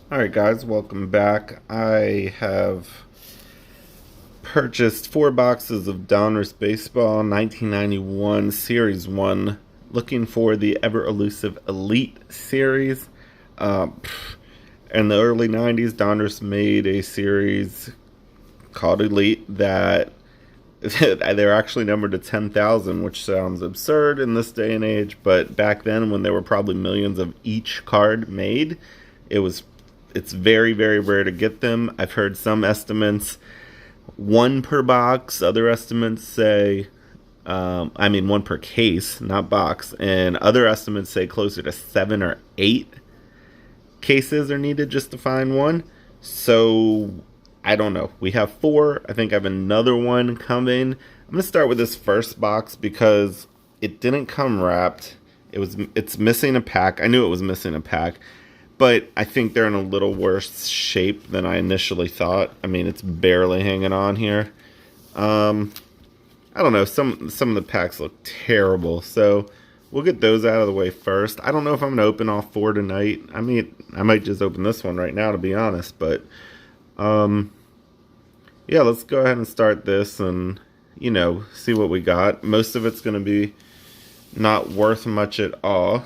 Alright guys, welcome back. I have purchased 4 boxes of Donruss Baseball 1991 Series 1, looking for the ever-elusive Elite Series. Uh, in the early 90s, Donruss made a series called Elite that they're actually numbered to 10,000, which sounds absurd in this day and age, but back then when there were probably millions of each card made, it was it's very, very rare to get them. I've heard some estimates one per box. Other estimates say, one per case, not box. And other estimates say closer to 7 or 8 cases are needed just to find one. So I don't know. We have 4. I think I have another one coming. I'm gonna start with this first box because it didn't come wrapped. It's missing a pack. I knew it was missing a pack, but I think they're in a little worse shape than I initially thought. I mean, it's barely hanging on here. I don't know. Some of the packs look terrible, so we'll get those out of the way first. I don't know if I'm going to open all 4 tonight. I mean, I might just open this one right now, to be honest. But, yeah, let's go ahead and start this and, see what we got. Most of it's going to be not worth much at all.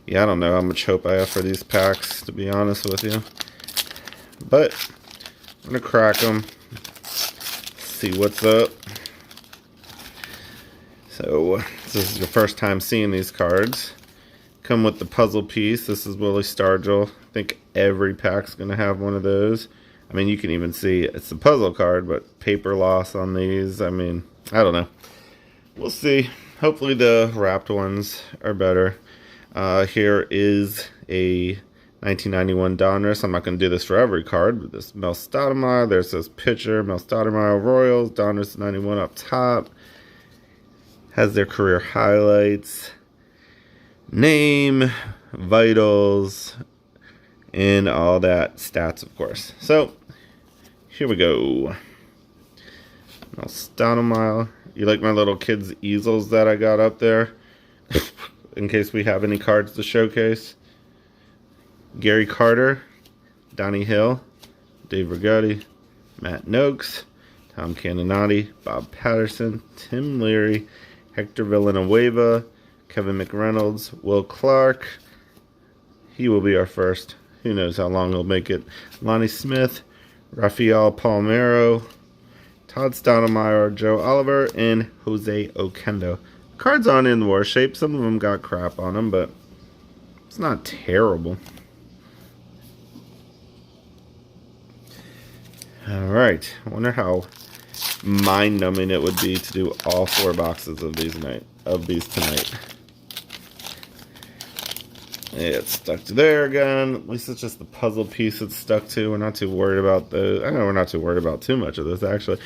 Yeah, I don't know how much hope I have for these packs, to be honest with you. But I'm going to crack them, see what's up. So, this is your first time seeing these cards. Come with the puzzle piece. This is Willie Stargell. I think every pack's going to have one of those. I mean, you can even see it's a puzzle card, but paper loss on these. I mean, I don't know. We'll see. Hopefully the wrapped ones are better. Here is a 1991 Donruss. I'm not going to do this for every card, but this Mel Stoudemire. There's this pitcher, Mel Stoudemire Royals, Donruss 91 up top. Has their career highlights, name, vitals, and all that stats, of course. So, here we go. Mel Stoudemire. You like my little kids' easels that I got up there? In case we have any cards to showcase. Gary Carter, Donnie Hill, Dave Rigotti, Matt Noakes, Tom Cannonati, Bob Patterson, Tim Leary, Hector Villanueva, Kevin McReynolds, Will Clark. He will be our first. Who knows how long he'll make it. Lonnie Smith, Rafael Palmeiro, Todd Stoudemire, Joe Oliver, and Jose Oquendo. Cards aren't in worse shape. Some of them got crap on them, but it's not terrible. Alright. I wonder how mind-numbing it would be to do all 4 boxes of these tonight. Yeah, it's stuck to there again. At least it's just the puzzle piece it's stuck to. We're not too worried about those. I know we're not too worried about too much of this, actually.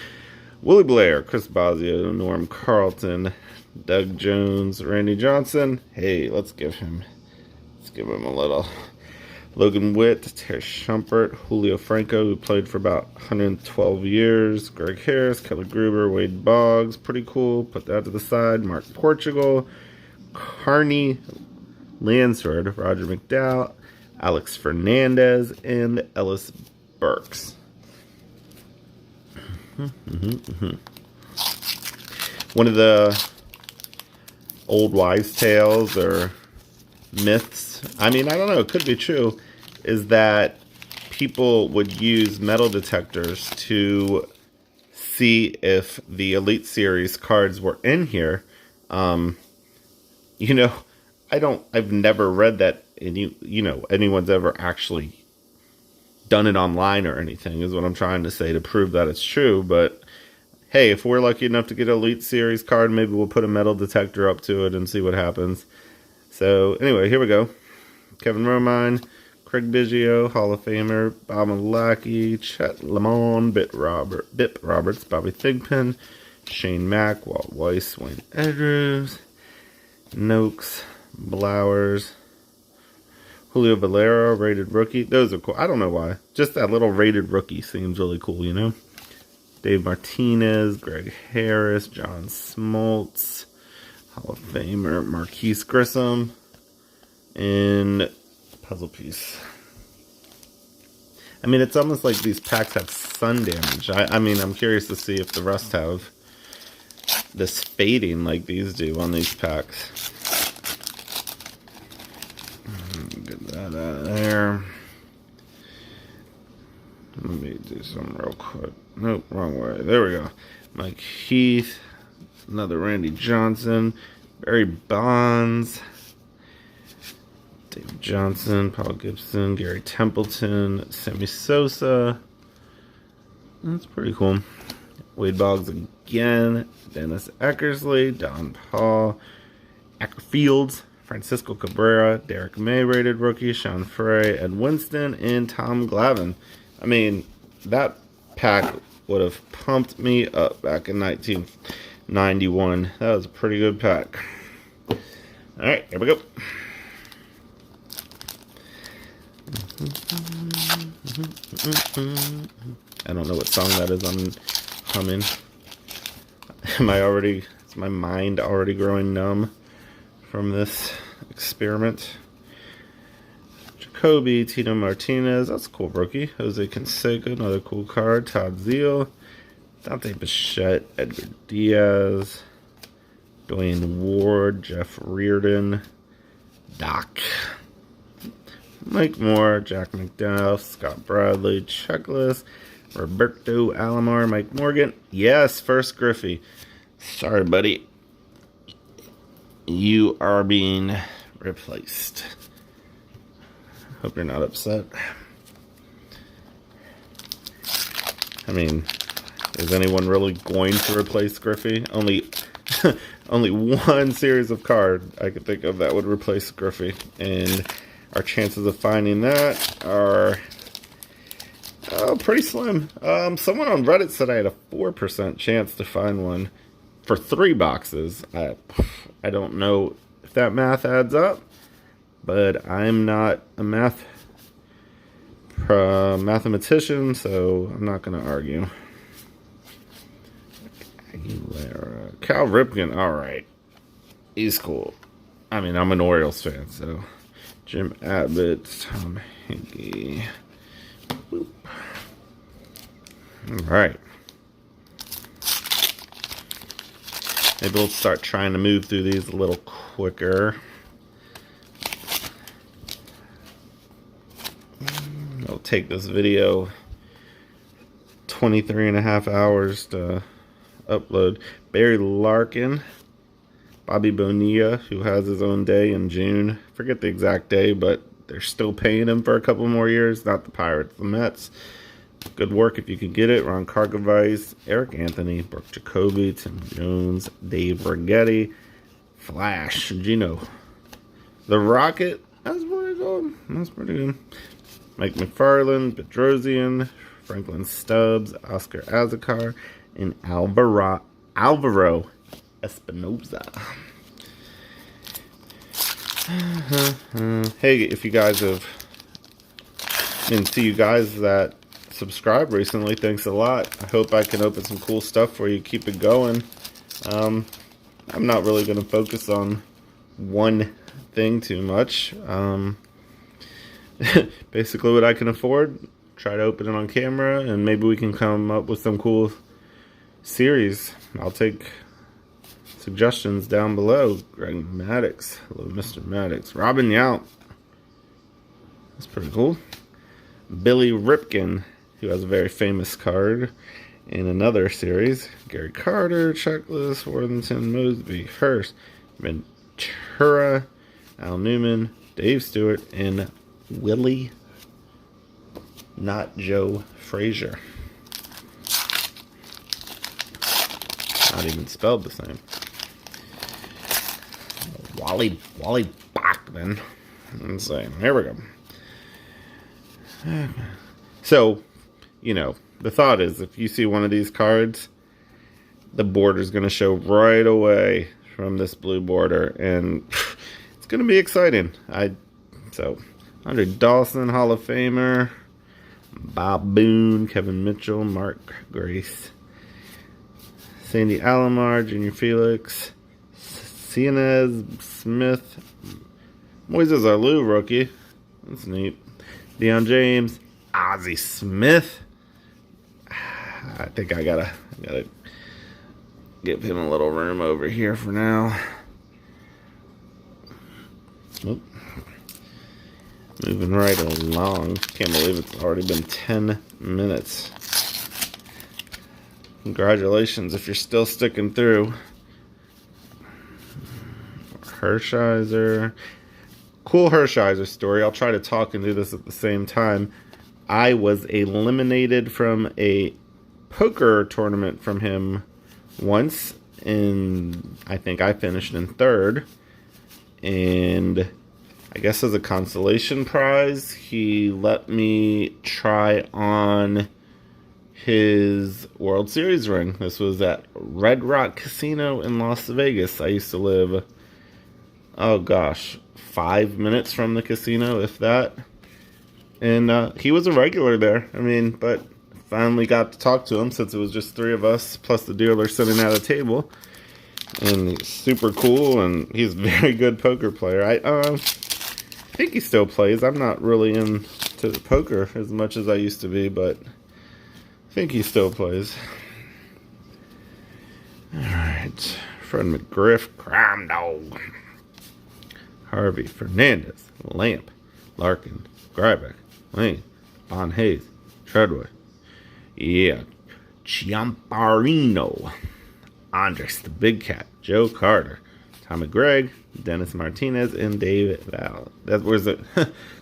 Willie Blair, Chris Bosio, Norm Carlton, Doug Jones, Randy Johnson. Hey, let's give him a little. Logan Witt, Terry Shumpert, Julio Franco, who played for about 112 years. Greg Harris, Kelly Gruber, Wade Boggs. Pretty cool. Put that to the side. Mark Portugal, Carney Lansford, Roger McDowell, Alex Fernandez, and Ellis Burks. One of the old wives' tales or myths, I mean, I don't know, it could be true, is that people would use metal detectors to see if the Elite Series cards were in here. I've never read that anyone's ever actually done it online or anything, is what I'm trying to say to prove that it's true. But hey, if we're lucky enough to get an Elite Series card, maybe we'll put a metal detector up to it and see what happens. So anyway, here we go. Kevin Romine, Craig Biggio, Hall of Famer, Bob Malachy, Chet Lemon, Bip Roberts, Bobby Thigpen, Shane Mack, Walt Weiss, Wayne Andrews, Noakes, Blowers, Julio Valero, rated rookie. Those are cool. I don't know why. Just that little rated rookie seems really cool, you know? Dave Martinez, Greg Harris, John Smoltz, Hall of Famer Marquise Grissom, and puzzle piece. I mean, it's almost like these packs have sun damage. I mean, I'm curious to see if the rest have this fading like these do on these packs. Get that out of there. Let me do something real quick. Nope, wrong way. There we go. Mike Heath. Another Randy Johnson. Barry Bonds. Dave Johnson. Paul Gibson. Gary Templeton. Sammy Sosa. That's pretty cool. Wade Boggs again. Dennis Eckersley. Don Paul. Ackerfields. Francisco Cabrera. Derek May rated rookie. Sean Frey. Ed Winston. And Tom Glavine. I mean, that pack would have pumped me up back in 1991. That was a pretty good pack. Alright, here we go. I don't know what song that is I'm humming. Is my mind already growing numb from this experiment? Jacoby, Tito Martinez, that's a cool rookie. Jose Canseco, another cool card. Todd Zeal, Dante Bichette, Edgar Diaz, Dwayne Ward, Jeff Reardon, Doc, Mike Moore, Jack McDowell, Scott Bradley, Checklist, Roberto Alomar, Mike Morgan. Yes, first Griffey. Sorry, buddy. You are being replaced. Hope you're not upset. I mean, is anyone really going to replace Griffey? Only one series of card I could think of that would replace Griffey, and our chances of finding that are pretty slim. Someone on Reddit said I had a 4% chance to find one for 3 boxes. I don't know if that math adds up, but I'm not a mathematician, so I'm not going to argue. Cal Ripken, alright. He's cool. I mean, I'm an Orioles fan, so. Jim Abbott, Tom Hickey. Alright. Maybe we'll start trying to move through these a little quicker. It'll take this video 23 and a half hours to upload. Barry Larkin, Bobby Bonilla, who has his own day in June. Forget the exact day, but they're still paying him for a couple more years. Not the Pirates, the Mets. Good work if you could get it. Ron Karkovice, Eric Anthony, Brooke Jacoby, Tim Jones, Dave Righetti, Flash, Gino. The Rocket, that's pretty good. That's pretty good. Mike McFarland, Bedrosian, Franklin Stubbs, Oscar Azacar, and Alvaro Espinoza. Hey, if you guys have, and to you guys that subscribed recently, thanks a lot. I hope I can open some cool stuff for you. Keep it going. I'm not really going to focus on one thing too much. Basically what I can afford, try to open it on camera, and maybe we can come up with some cool series. I'll take suggestions down below. Greg Maddox, hello Mr. Maddox. Robin Yount, that's pretty cool. Billy Ripken, who has a very famous card in another series. Gary Carter, Checklist, Worthington, Mosby, Hurst, Ventura, Al Newman, Dave Stewart, and Willie, not Joe Frazier. Not even spelled the same. Wally Bachman. Insane. Here we go. So, you know, the thought is if you see one of these cards, the border's going to show right away from this blue border, and it's going to be exciting. So, Andre Dawson, Hall of Famer, Bob Boone, Kevin Mitchell, Mark Grace, Sandy Alomar, Junior Felix, Cianez Smith, Moises Alou, rookie. That's neat. Deion James, Ozzie Smith. I think I gotta give him a little room over here for now. Oop. Moving right along. Can't believe it's already been 10 minutes. Congratulations if you're still sticking through. Hershiser. Cool Hershiser story. I'll try to talk and do this at the same time. I was eliminated from a poker tournament from him once, and I think I finished in third. And I guess as a consolation prize, he let me try on his World Series ring. This was at Red Rock Casino in Las Vegas. I used to live, oh gosh, 5 minutes from the casino, if that. And he was a regular there. I mean, but finally got to talk to him since it was just 3 of us, plus the dealer sitting at a table. And he's super cool, and he's a very good poker player. I think he still plays. I'm not really into poker as much as I used to be, but I think he still plays. Alright. Fred McGriff, Crime Dog. Harvey, Fernandez, Lamp, Larkin, Grybeck, Lane, Von Hayes, Treadway. Yeah. Chiamparino. Andres the Big Cat, Joe Carter, Tommy Gregg, Dennis Martinez, and David Val. Those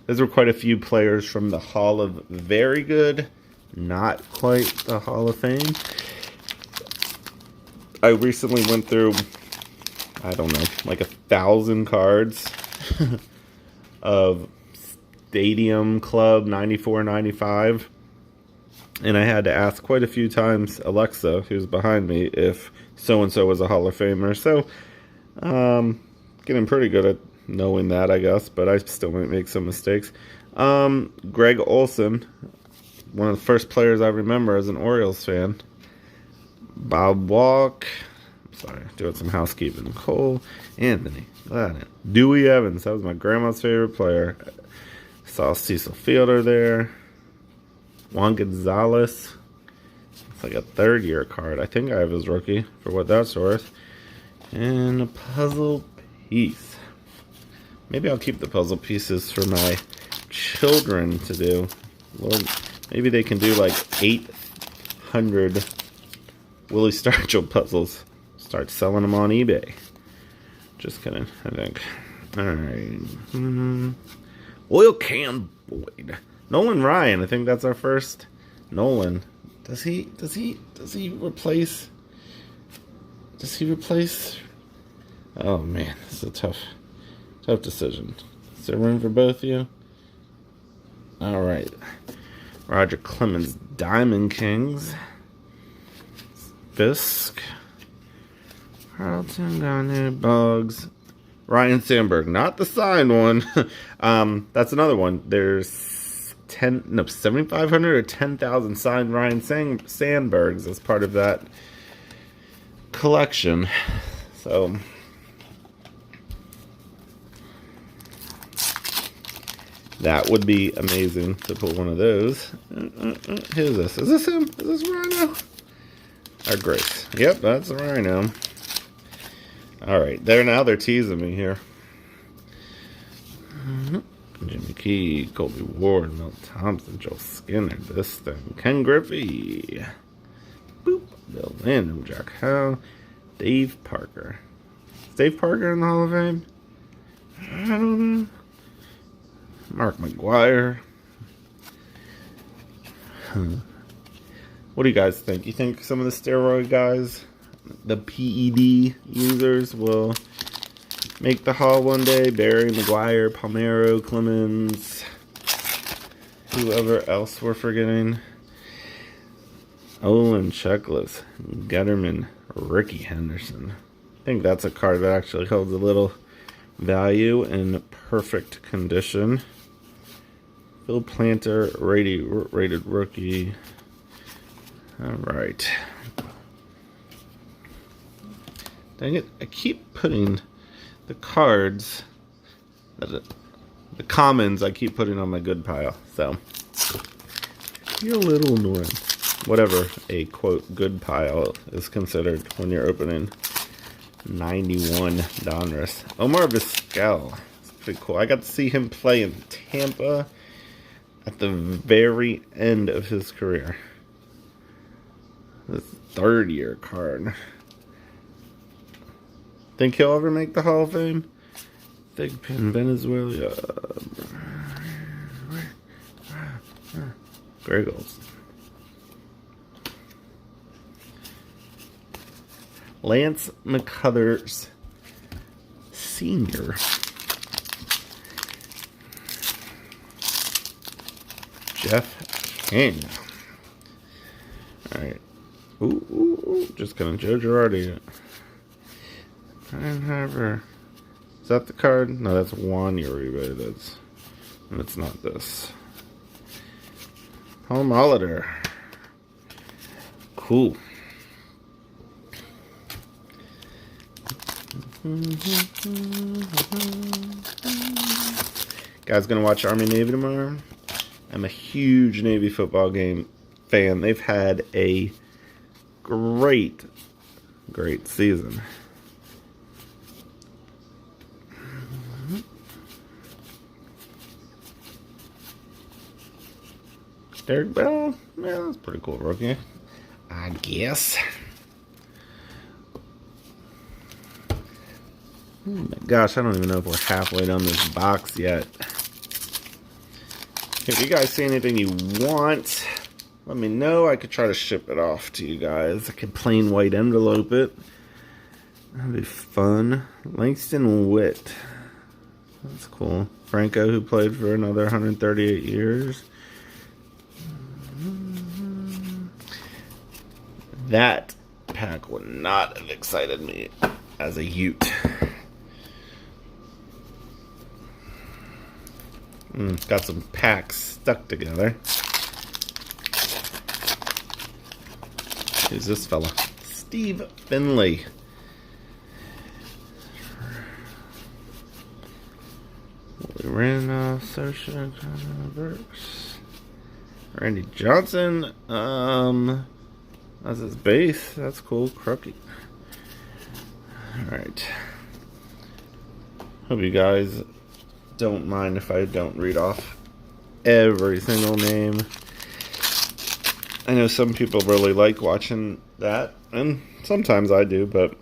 were quite a few players from the Hall of Very Good, not quite the Hall of Fame. I recently went through, I don't know, like 1,000 cards of Stadium Club 94-95. And I had to ask quite a few times Alexa, who's behind me, if so-and-so was a Hall of Famer. So, getting pretty good at knowing that, I guess, but I still might make some mistakes. Greg Olson, one of the first players I remember as an Orioles fan. Bob Walk, sorry, doing some housekeeping. Cole, Anthony, Gladden, Dewey Evans, that was my grandma's favorite player. Saw Cecil Fielder there. Juan Gonzalez. It's like a third-year card. I think I have his rookie, for what that's worth. And a puzzle piece. Maybe I'll keep the puzzle pieces for my children to do. Lord, maybe they can do like 800 Willie Stargell puzzles. Start selling them on eBay. Just kidding, I think. Alright. Oil Can Boyd. Nolan Ryan, I think that's our first Nolan. Does he replace? Oh man, this is a tough decision. Is there room for both of you? All right. Roger Clemens, Diamond Kings. Fisk. Carlton, Garner, Bugs. Ryan Sandberg, not the signed one. That's another one. There's 7,500 or 10,000 signed Ryan Sandbergs as part of that collection. So that would be amazing to pull one of those. Who's this? Is this him? Is this Rhino? Or Grace? Yep, that's a Rhino. Alright, they're teasing me here. Jimmy Key, Colby Ward, Mel Thompson, Joel Skinner, this thing, Ken Griffey, Boop, Bill Landon, Jack Howe, Dave Parker. Is Dave Parker in the Hall of Fame? I don't know. Mark McGuire. What do you guys think? You think some of the steroid guys, the PED users, will make the Hall one day? Barry, McGuire, Palmeiro, Clemens, whoever else we're forgetting. Olin, Checklist, Getterman, Ricky Henderson. I think that's a card that actually holds a little value in perfect condition. Phil Planter, rated rookie. Alright. Dang it, I keep putting the cards, the commons, I keep putting on my good pile. So, You're a little annoying. Whatever a, quote, good pile is considered when you're opening 91 Donruss. Omar Vizquel. It's pretty cool. I got to see him play in Tampa at the very end of his career. His third-year card. Think he'll ever make the Hall of Fame? Big Pin, Venezuela. Griggles. Lance McCuthers Sr. Jeff King. Alright. Ooh. Just gonna Joe Girardi. However, is that the card? No, that's Juan Uribe. And it's not this. Paul Molitor. Cool. Guys, gonna watch Army Navy tomorrow. I'm a huge Navy football game fan. They've had a great season. Derek Bell, yeah, that's pretty cool rookie, I guess. Oh my gosh, I don't even know if we're halfway done this box yet. If you guys see anything you want, let me know. I could try to ship it off to you guys. I could plain white envelope it. That'd be fun. Langston Witt. That's cool. Franco, who played for another 138 years. That pack would not have excited me as a Ute. Got some packs stuck together. Who's this fella? Steve Finley. Randolph, Social, Burks. Randy Johnson. That's his base. That's cool. Crookie. Alright. Hope you guys don't mind if I don't read off every single name. I know some people really like watching that, and sometimes I do, but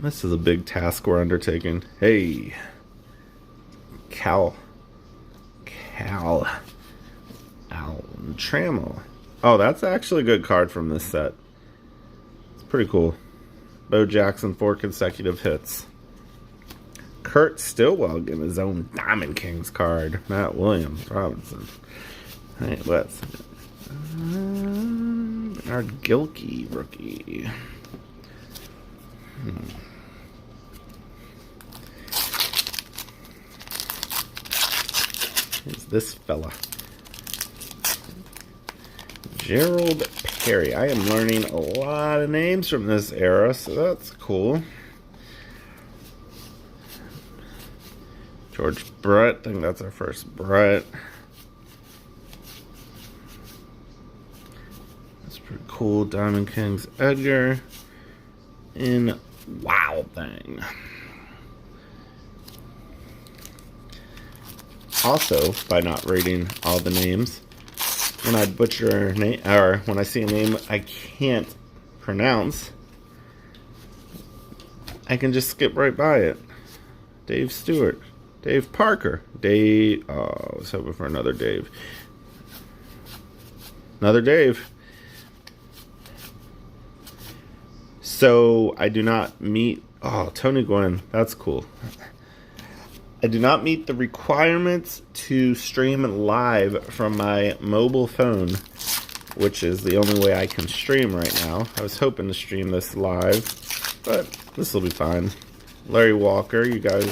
this is a big task we're undertaking. Hey. Cal Trammell. Oh, that's actually a good card from this set. It's pretty cool. Bo Jackson, 4 consecutive hits. Kurt Stillwell getting his own Diamond Kings card. Matt Williams, Robinson. Hey, let's. Bernard Gilkey rookie. Who's this fella? Gerald Perry. I am learning a lot of names from this era, so that's cool. George Brett. I think that's our first Brett. That's pretty cool. Diamond Kings Edgar. In Wow Thing. Also, by not reading all the names, when I butcher a name, or when I see a name I can't pronounce, I can just skip right by it. Dave Stewart. Dave Parker. Dave. Oh, I was hoping for another Dave. Another Dave. So I do not meet. Oh, Tony Gwynn. That's cool. I do not meet the requirements to stream live from my mobile phone, which is the only way I can stream right now. I was hoping to stream this live, but this will be fine. Larry Walker, you guys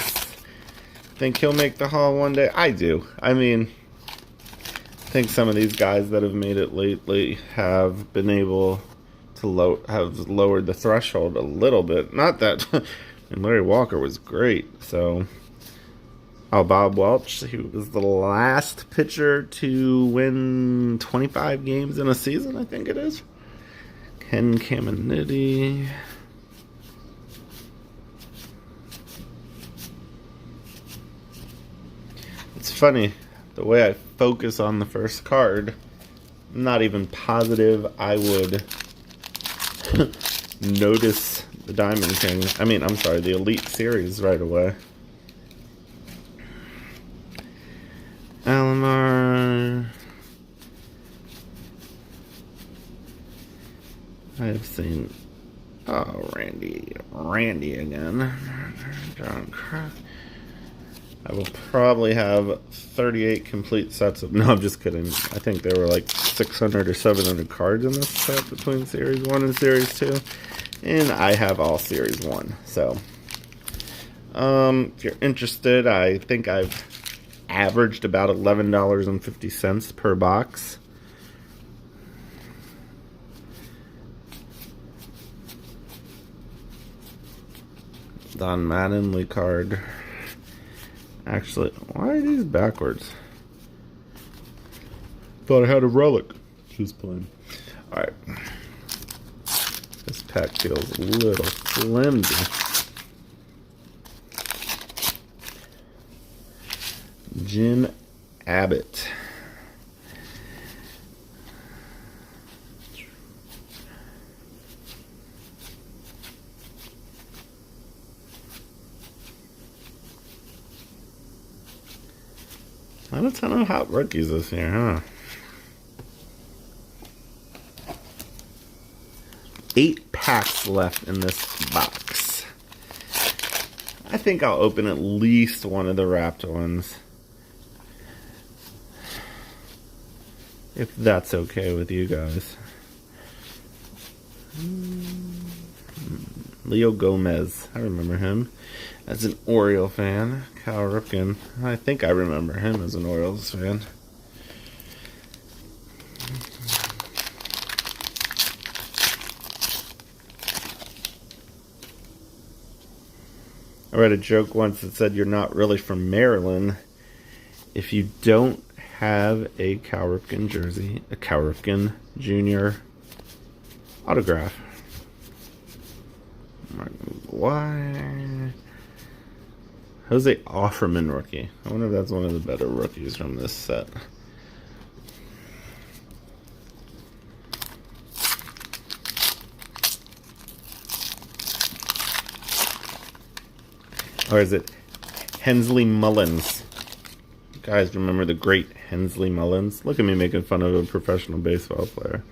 think he'll make the Hall one day? I do. I mean, I think some of these guys that have made it lately have been able to have lowered the threshold a little bit. Not that, and Larry Walker was great, so Oh, Bob Welch. He was the last pitcher to win 25 games in a season, I think it is. Ken Caminiti. It's funny, the way I focus on the first card, I'm not even positive I would notice the Diamond King. I mean, I'm sorry, the Elite Series right away. Alomar. I have seen. Oh, Randy again. John Crook. I will probably have 38 complete sets of. No, I'm just kidding. I think there were like 600 or 700 cards in this set between Series 1 and Series 2. And I have all Series 1. So, if you're interested, I think I've averaged about $11.50 per box. Don Mattingly card. Actually, why are these backwards? Thought I had a relic. Who's playing? Alright. This pack feels a little flimsy. Jim Abbott. Not a ton of hot rookies this year, huh? 8 packs left in this box. I think I'll open at least one of the wrapped ones. If that's okay with you guys. Leo Gomez. I remember him as an Oriole fan. Cal Ripken. I think I remember him as an Orioles fan. I read a joke once that said you're not really from Maryland if you don't have a Cal Ripken jersey, a Cal Ripken Jr. autograph. Why? Jose Offerman rookie. I wonder if that's one of the better rookies from this set. Or is it Hensley Mullins? You guys remember the great Hensley Mullins? Look at me making fun of a professional baseball player.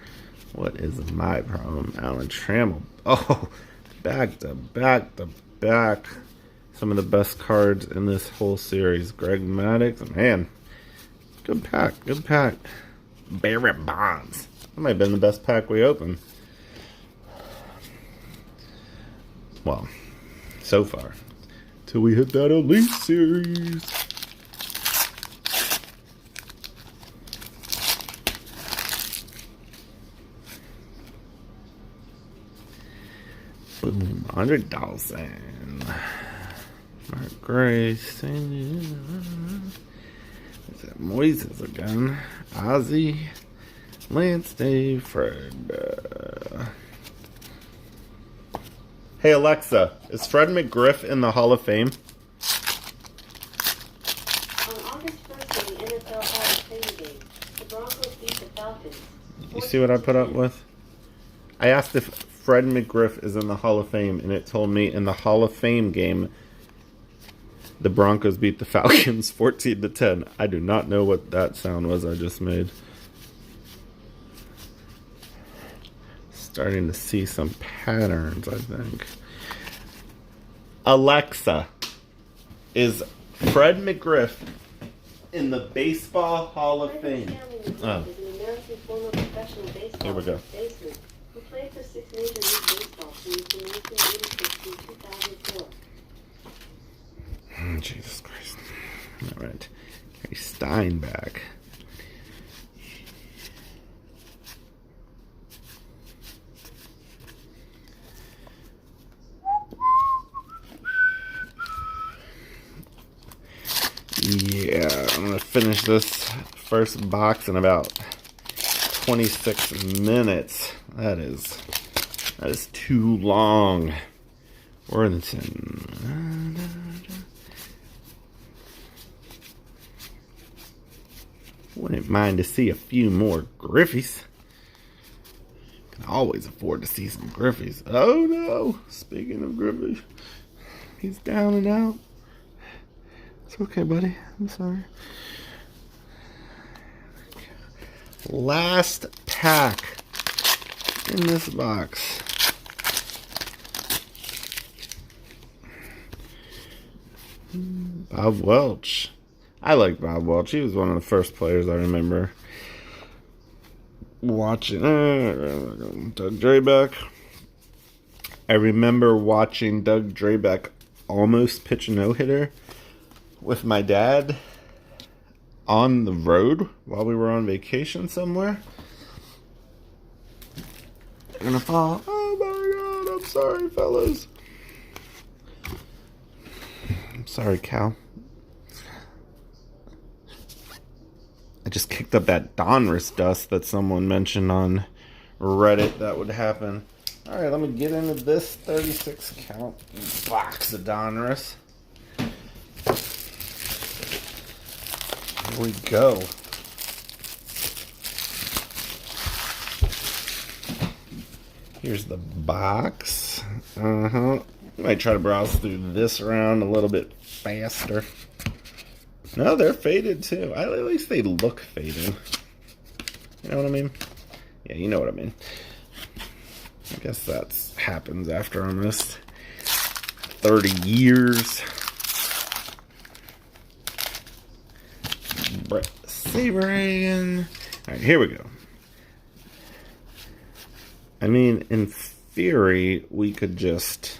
What is my problem? Alan Trammell. Oh, back to back to back. Some of the best cards in this whole series. Greg Maddux. Man, good pack. Good pack. Barry Bonds. That might have been the best pack we opened. Well, so far. Till we hit that Elite Series. Boom. Andre Dawson. Mark Grace. Is that Moises again? Ozzy. Lance Dave. Fred. Hey Alexa, is Fred McGriff in the Hall of Fame? On August 1st in the NFL Hall of Fame game, the Broncos beat the Falcons. You see what I put up with? I asked if Fred McGriff is in the Hall of Fame, and it told me in the Hall of Fame game, the Broncos beat the Falcons 14-10. I do not know what that sound was I just made. Starting to see some patterns, I think. Alexa, is Fred McGriff in the Baseball Hall of Fame? Oh. Is an American former professional baseball Here we go. baseman who played for 6 Major League Baseball teams from 1986 to 2004. Jesus Christ. All right. Harry Steinbach. gonna finish this first box in about 26 minutes. That is too long. Worthington. Wouldn't mind to see a few more Griffies. Can always afford to see some Griffies. Oh no! Speaking of Griffies, he's down and out. It's okay, buddy. I'm sorry. Last pack in this box. Bob Welch. I like Bob Welch. He was one of the first players I remember watching. Doug Drabek. I remember watching Doug Drabek almost pitch a no-hitter with my dad on the road while we were on vacation somewhere. They're gonna fall. Oh my god, I'm sorry, fellas. I'm sorry, Cal. I just kicked up that Donruss dust that someone mentioned on Reddit that would happen. Alright, let me get into this 36 count box of Donruss. Here we go. Here's the box. Might try to browse through this around a little bit faster. No, they're faded too. At least they look faded. You know what I mean? Yeah, you know what I mean. I guess that happens after almost 30 years. Brett Saberhagen. Alright, here we go. I mean, in theory, we could just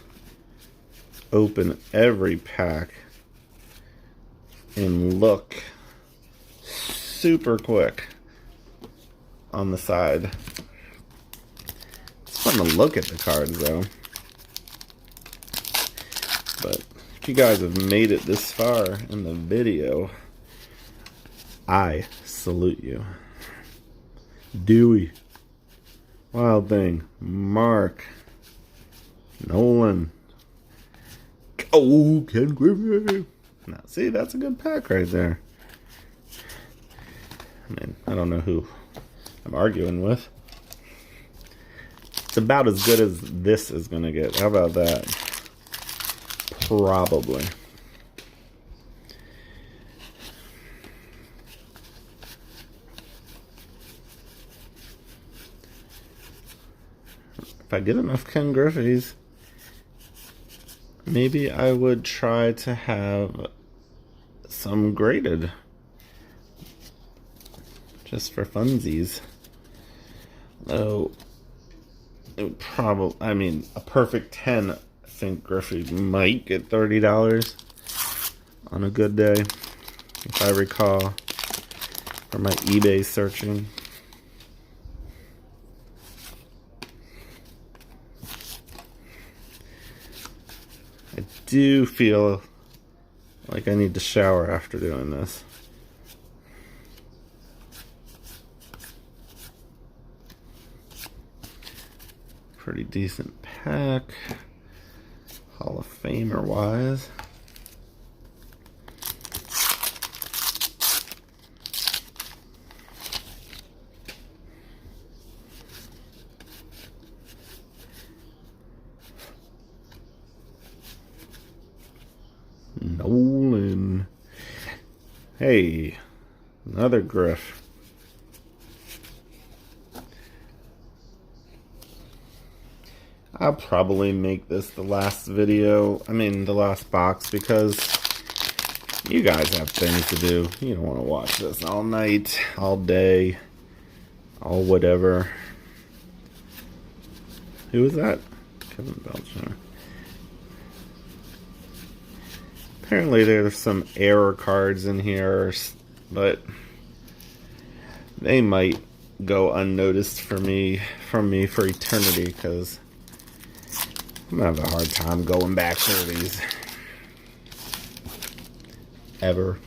open every pack and look super quick on the side. It's fun to look at the cards, though. But if you guys have made it this far in the video, I salute you. Dewey, Wild Thing, Mark, Nolan. Oh, Ken Griffey. Now, see, that's a good pack right there. I mean, I don't know who I'm arguing with. It's about as good as this is going to get. How about that? Probably. If I get enough Ken Griffey's, maybe I would try to have some graded. Just for funsies. Though, it would probably, I mean, a perfect 10, I think Griffey might get $30 on a good day, if I recall, from my eBay searching. I do feel like I need to shower after doing this. Pretty decent pack, Hall of Famer wise. Nolan. Hey, another Griff. I'll probably make this the last video, the last box, because you guys have things to do. You don't want to watch this all night, all day, all whatever. Who was that? Kevin Belcher. Apparently there's some error cards in here, but they might go unnoticed from me for eternity, because I'm gonna have a hard time going back through these. Ever.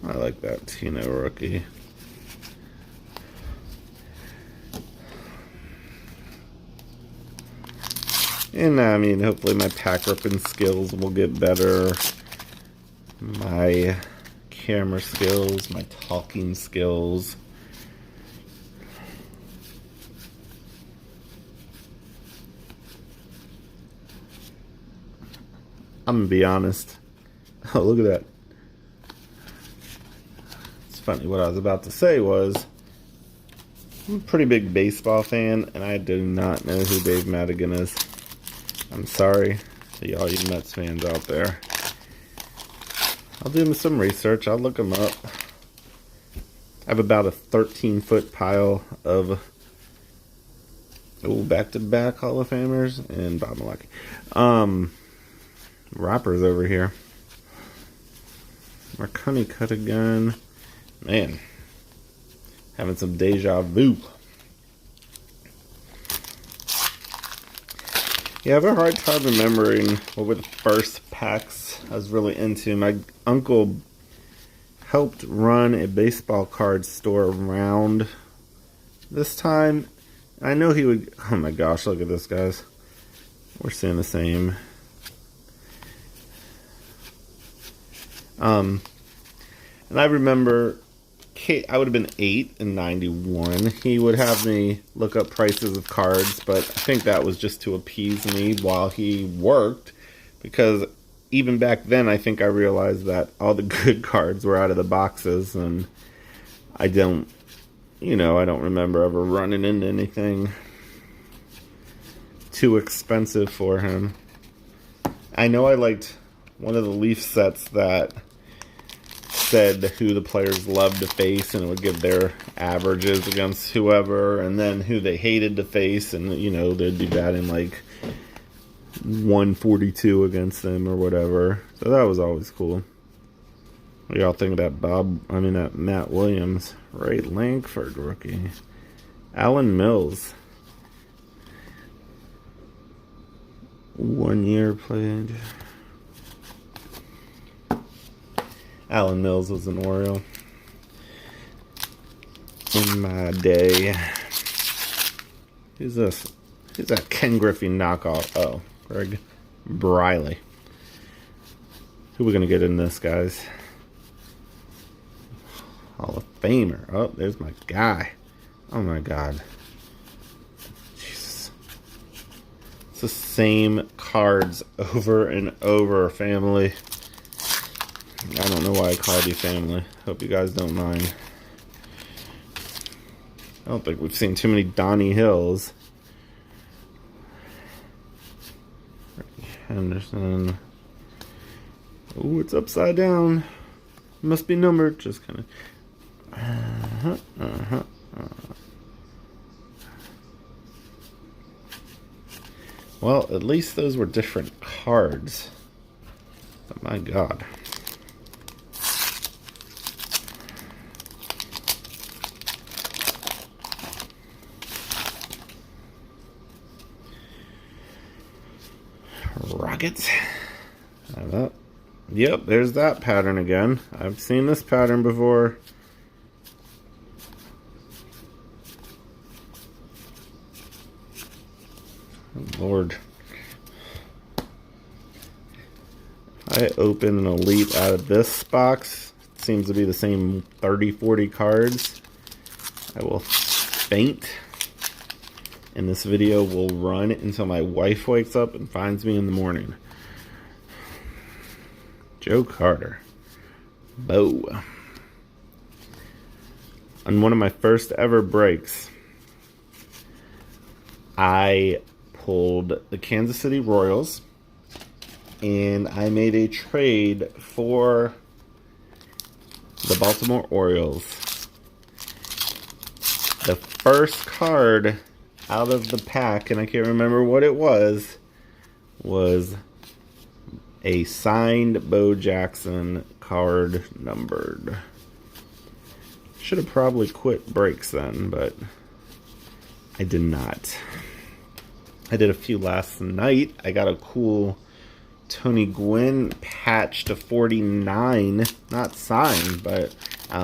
I like that Tino rookie. And I mean, hopefully my pack ripping skills will get better. My camera skills, my talking skills. I'm gonna be honest. Oh, look at that. It's funny, what I was about to say was, I'm a pretty big baseball fan, and I do not know who Dave Madigan is. I'm sorry to all you Mets fans out there. I'll do some research. I'll look him up. I have about a 13-foot pile of back-to-back Hall of Famers and Bob Milwaukee. Rappers over here. Marconi cut a gun. Man, having some deja vu. Yeah, I have a hard time remembering what were the first packs I was really into. My uncle helped run a baseball card store around this time. I know he would... Oh my gosh, look at this, guys. We're seeing the same. And I remember... I would have been 8 in 91. He would have me look up prices of cards, but I think that was just to appease me while he worked, because even back then I think I realized that all the good cards were out of the boxes, and I don't remember ever running into anything too expensive for him. I know I liked one of the Leaf sets that said who the players loved to face, and it would give their averages against whoever, and then who they hated to face, and they'd be batting like 142 against them or whatever. So that was always cool. What do y'all think of that Matt Williams, Ray Lankford rookie, Alan Mills, 1 year played. Alan Mills was an Oriole in my day. Who's this? Who's that Ken Griffey knockoff? Oh, Greg Briley. Who are we going to get in this, guys? Hall of Famer. Oh, there's my guy. Oh my God. Jesus. It's the same cards over and over, family. I don't know why I called you family. Hope you guys don't mind. I don't think we've seen too many Donnie Hills. Henderson. Oh, it's upside down. Must be numbered. Just kind of. Well, at least those were different cards. But my God. Rockets. Yep, there's that pattern again. I've seen this pattern before. Oh, Lord. I open an Elite out of this box. It seems to be the same 30-40 cards. I will faint. And this video will run until my wife wakes up and finds me in the morning. Joe Carter. Bo. On one of my first ever breaks, I pulled the Kansas City Royals, and I made a trade for the Baltimore Orioles. The first card out of the pack, and I can't remember what it was a signed Bo Jackson card numbered. Should have probably quit breaks then, but I did not. I did a few last night. I got a cool Tony Gwynn patch to 49, not signed, but I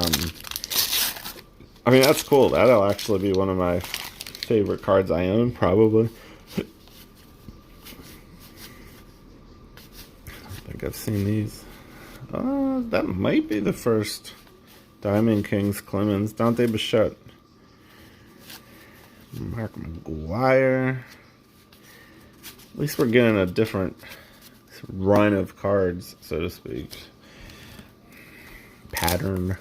mean, that's cool. That'll actually be one of my favorite cards I own, probably. I don't think I've seen these. That might be the first Diamond Kings Clemens. Dante Bichette. Mark McGuire. At least we're getting a different run of cards, so to speak. Pattern.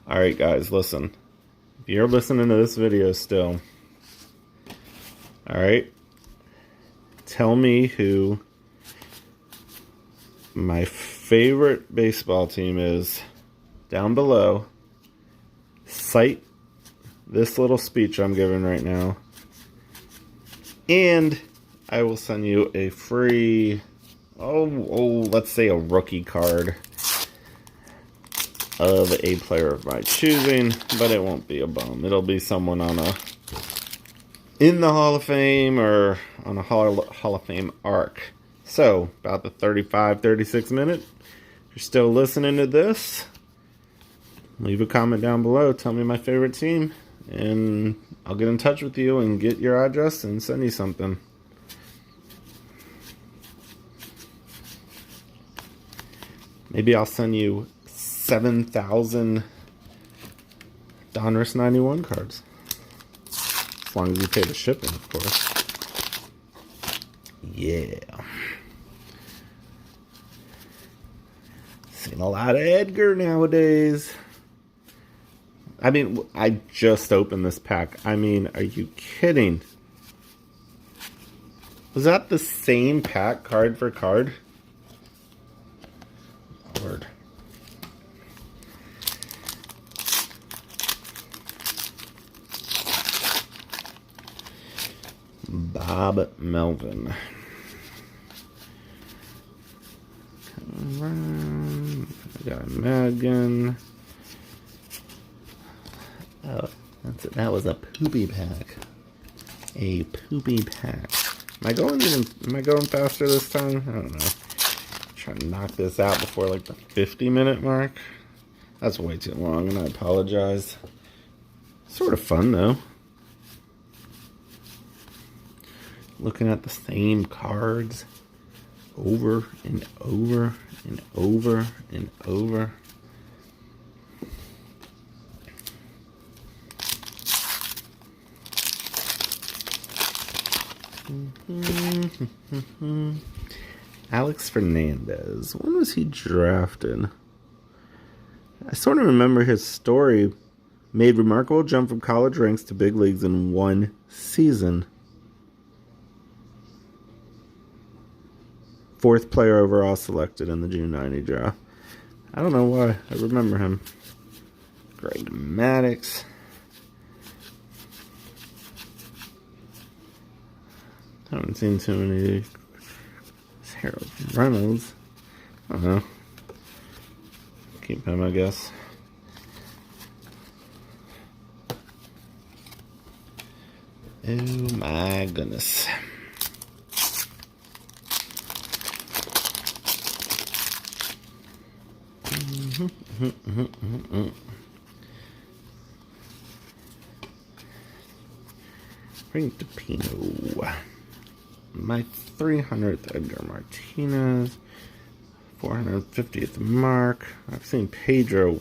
Alright guys, listen. If you're listening to this video still, alright, tell me who my favorite baseball team is down below. Cite this little speech I'm giving right now, and I will send you a free, let's say a rookie card of a player of my choosing, but it won't be a bum. It'll be someone on in the Hall of Fame or on a Hall of Fame arc. So, about the 35-36 minute. If you're still listening to this, leave a comment down below. Tell me my favorite team, and I'll get in touch with you and get your address and send you something. Maybe I'll send you 7,000 Donruss 91 cards. As long as you pay the shipping, of course. Yeah. Seen a lot of Edgar nowadays. I mean, I just opened this pack. I mean, are you kidding? Was that the same pack, card for card? Lord. Bob Melvin. I got a Madigan. Oh, that's it. That was a poopy pack. A poopy pack. Am I going faster this time? I don't know. Trying to knock this out before like the 50-minute mark. That's way too long, and I apologize. Sort of fun though. Looking at the same cards over and over and over and over. Alex Fernandez. When was he drafted? I sort of remember his story. Made remarkable jump from college ranks to big leagues in one season. 4th player overall selected in the June 90 draft. I don't know why. I remember him. Greg Maddux. Haven't seen too many. Harold Reynolds. I don't know. Keep him, I guess. Oh my goodness. Bring to Pino. My 300th Edgar Martinez. 450th Mark. I've seen Pedro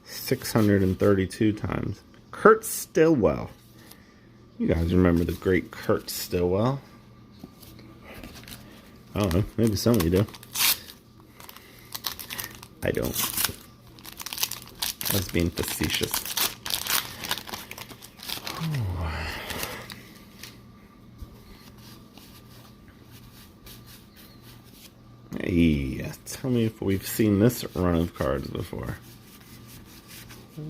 632 times. Kurt Stillwell. You guys remember the great Kurt Stillwell? I don't know. Maybe some of you do. I don't. I was being facetious. Hey, tell me if we've seen this run of cards before. Ooh.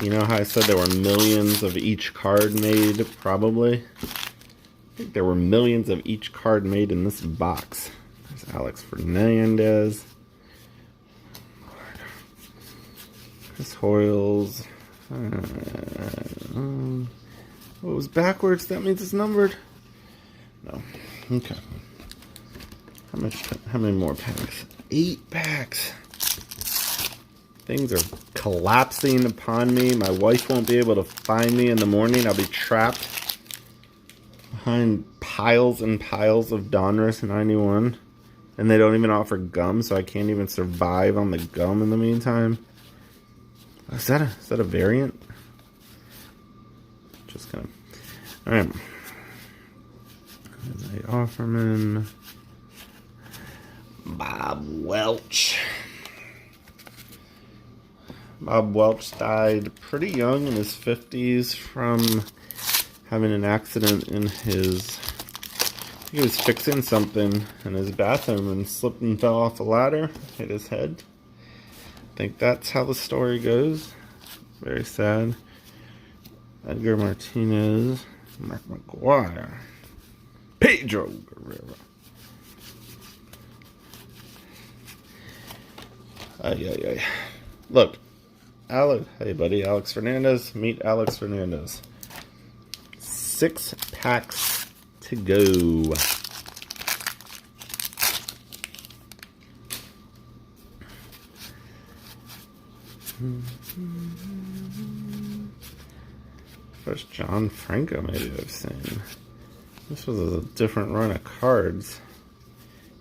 You know how I said there were millions of each card made, probably? I think there were millions of each card made in this box. There's Alex Fernandez. This Hoyles. Oh, it was backwards. That means it's numbered. No. Okay. How many more packs? 8 packs. Things are collapsing upon me. My wife won't be able to find me in the morning. I'll be trapped behind piles and piles of Donruss 91. And they don't even offer gum, so I can't even survive on the gum in the meantime. Is that a variant? Just kind of. All right. There's a Offerman. Bob Welch. Bob Welch died pretty young in his 50s from having an accident in his. He was fixing something in his bathroom and slipped and fell off a ladder, hit his head. I think that's how the story goes. Very sad. Edgar Martinez, Mark McGuire, Pedro Guerrero. Look, Alex. Hey, buddy, Alex Fernandez. Meet Alex Fernandez. 6 packs to go. First John Franco, maybe I've seen. This was a different run of cards.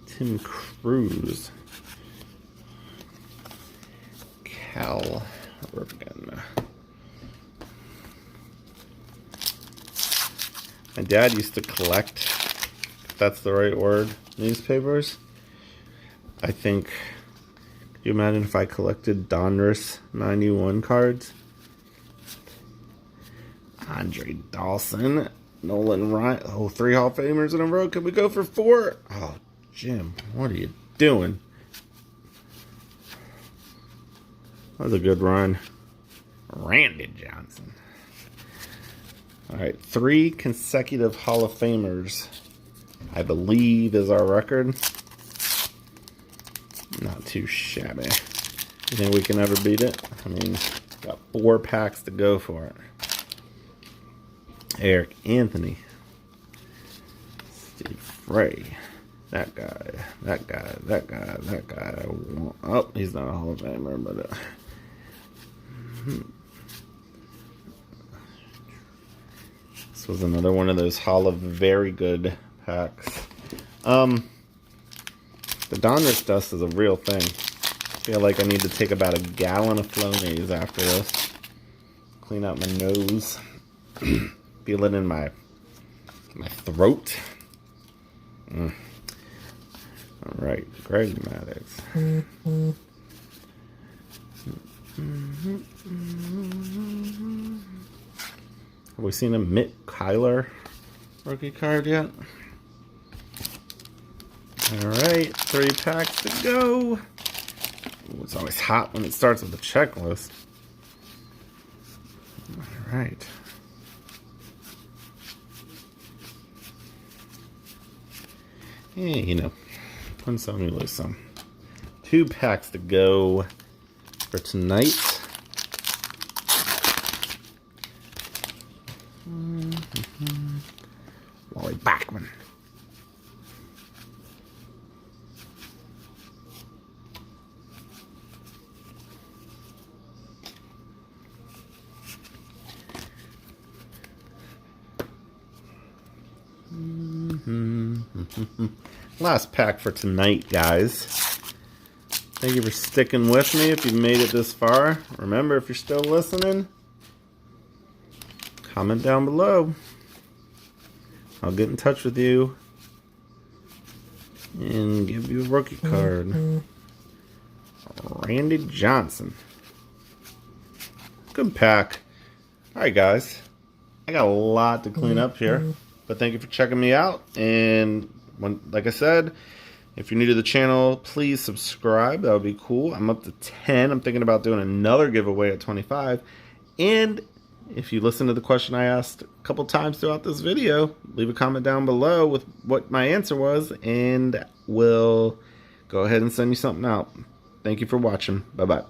Tim Cruz. Cal Ripken. My dad used to collect, if that's the right word, newspapers. I think, could you imagine if I collected Donruss 91 cards? Andre Dawson, Nolan Ryan. Oh, 3 Hall of Famers in a row. Can we go for 4? Oh, Jim, what are you doing? That was a good run. Randy Johnson. All right, 3 consecutive Hall of Famers, I believe, is our record. Not too shabby. You think we can ever beat it? I mean, got 4 packs to go for it. Eric Anthony. Steve Frey. That guy. Oh, he's not a Hall of Famer, but... This was another one of those Hall of Very Good packs. The Donruss dust is a real thing. I feel like I need to take about a gallon of Flonase after this. Clean out my nose. Feel it in my throat. All right, Greg Maddux. Have we seen a Mitt Kyler rookie card yet? All right, 3 packs to go. Ooh, it's always hot when it starts with a checklist. All right. Yeah, you know, win some, you lose some. 2 packs to go for tonight. Wally Backman. Last pack for tonight, guys. Thank you for sticking with me if you made it this far. Remember, if you're still listening, comment down below. I'll get in touch with you and give you a rookie card. Randy Johnson. Good pack. Alright, guys. I got a lot to clean up here. But thank you for checking me out. And like I said, if you're new to the channel, please subscribe. That would be cool. I'm up to 10. I'm thinking about doing another giveaway at 25. And if you listen to the question I asked a couple times throughout this video, leave a comment down below with what my answer was, and we'll go ahead and send you something out. Thank you for watching. Bye-bye.